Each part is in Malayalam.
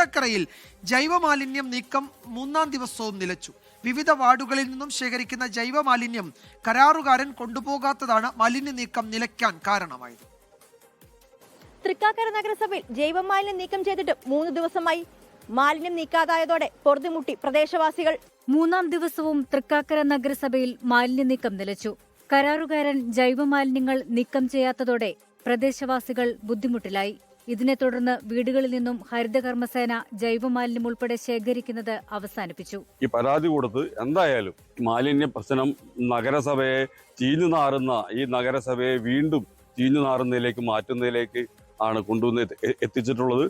തൃക്കാക്കരയിൽ ജൈവമാലിന്യം നീക്കം 3-ാം ദിവസവും നിലച്ചു. വിവിധ വാർഡുകളിൽ നിന്നും ശേഖരിക്കുന്ന ജൈവമാലിന്യം കരാറുകാരൻ കൊണ്ടുപോകാത്തതാണ് മാലിന്യ നീക്കം നിലയ്ക്കാൻ കാരണമായത്. തൃക്കാക്കര നഗരസഭയിൽ ജൈവമാലിന്യം നീക്കം ചെയ്തിട്ട് 3 ദിവസമായി. മാലിന്യം നീക്കാതായതോടെ പൊറുതിമുട്ടി പ്രദേശവാസികൾ. 3-ാം ദിവസവും തൃക്കാക്കര നഗരസഭയിൽ മാലിന്യ നീക്കം നിലച്ചു. കരാറുകാരൻ ജൈവമാലിന്യങ്ങൾ നീക്കം ചെയ്യാത്തതോടെ പ്രദേശവാസികൾ ബുദ്ധിമുട്ടിലായി. ഇതിനെ തുടർന്ന് വീടുകളിൽ നിന്നും ഹരിതകർമ്മസേന ജൈവമാലിന്യം ഉൾപ്പെടെ ശേഖരിക്കുന്നത് അവസാനിപ്പിച്ചു. ഈ പരാതി കൊടുത്ത് എന്തായാലും മാലിന്യ പ്രശ്നം നഗരസഭയെ ചീഞ്ഞു നാറുന്ന ഈ നഗരസഭയെ വീണ്ടും ചീഞ്ഞു നാറുന്നതിലേക്ക് മാറ്റുന്നതിലേക്ക് ആണ് കൊണ്ടുവന്ന് എത്തിച്ചിട്ടുള്ളത്.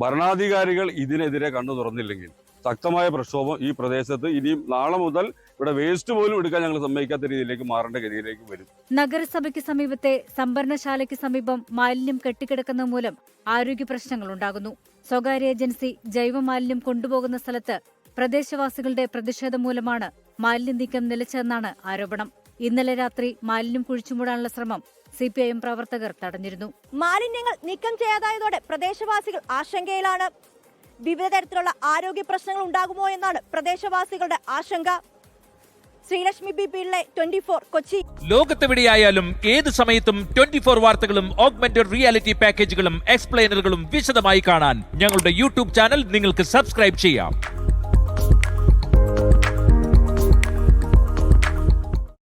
ഭരണാധികാരികൾ ഇതിനെതിരെ കണ്ണു തുറന്നില്ലെങ്കിൽ ശക്തമായ പ്രക്ഷോഭം ഈ പ്രദേശത്ത് ഇനിയും നാളെ മുതൽ ഇവിടെ വേസ്റ്റ് പോലും എടുക്കാൻ ഞങ്ങൾ സമ്മതിക്കാത്ത രീതിയിലേക്ക് മാറേണ്ട ഗതിയിലേക്ക് വരും. നഗരസഭയ്ക്ക് സമീപത്തെ സംഭരണശാലയ്ക്ക് സമീപം മാലിന്യം കെട്ടിക്കിടക്കുന്ന മൂലം ആരോഗ്യ പ്രശ്നങ്ങൾ ഉണ്ടാകുന്നു. സ്വകാര്യ ഏജൻസി ജൈവമാലിന്യം കൊണ്ടുപോകുന്ന സ്ഥലത്ത് പ്രദേശവാസികളുടെ പ്രതിഷേധം മൂലമാണ് മാലിന്യ നീക്കം നിലച്ചതെന്നാണ് ആരോപണം. ഇന്നലെ രാത്രി മാലിന്യം കുഴിച്ചുമൂടാനുള്ള ശ്രമം CPIM പ്രവർത്തകർ തടഞ്ഞിരുന്നു. മാലിന്യങ്ങൾ നീക്കം ചെയ്യാതായതോടെ പ്രദേശവാസികൾ ആശങ്കയിലാണ്. വിവിധ തരത്തിലുള്ള ആരോഗ്യ പ്രശ്നങ്ങൾ ഉണ്ടാകുമോ എന്നാണ് പ്രദേശവാസികളുടെ ആശങ്ക. ശ്രീലക്ഷ്മി ബി. 24 കൊച്ചി. ലോകത്തെവിടെയായാലും ഏത് സമയത്തും 24 വാർത്തകളും ഓഗ്മെന്റഡ് റിയാലിറ്റി പാക്കേജുകളും എക്സ്പ്ലെയിനറുകളും വിശദമായി കാണാൻ ഞങ്ങളുടെ YouTube ചാനൽ നിങ്ങൾക്ക് സബ്സ്ക്രൈബ് ചെയ്യാം.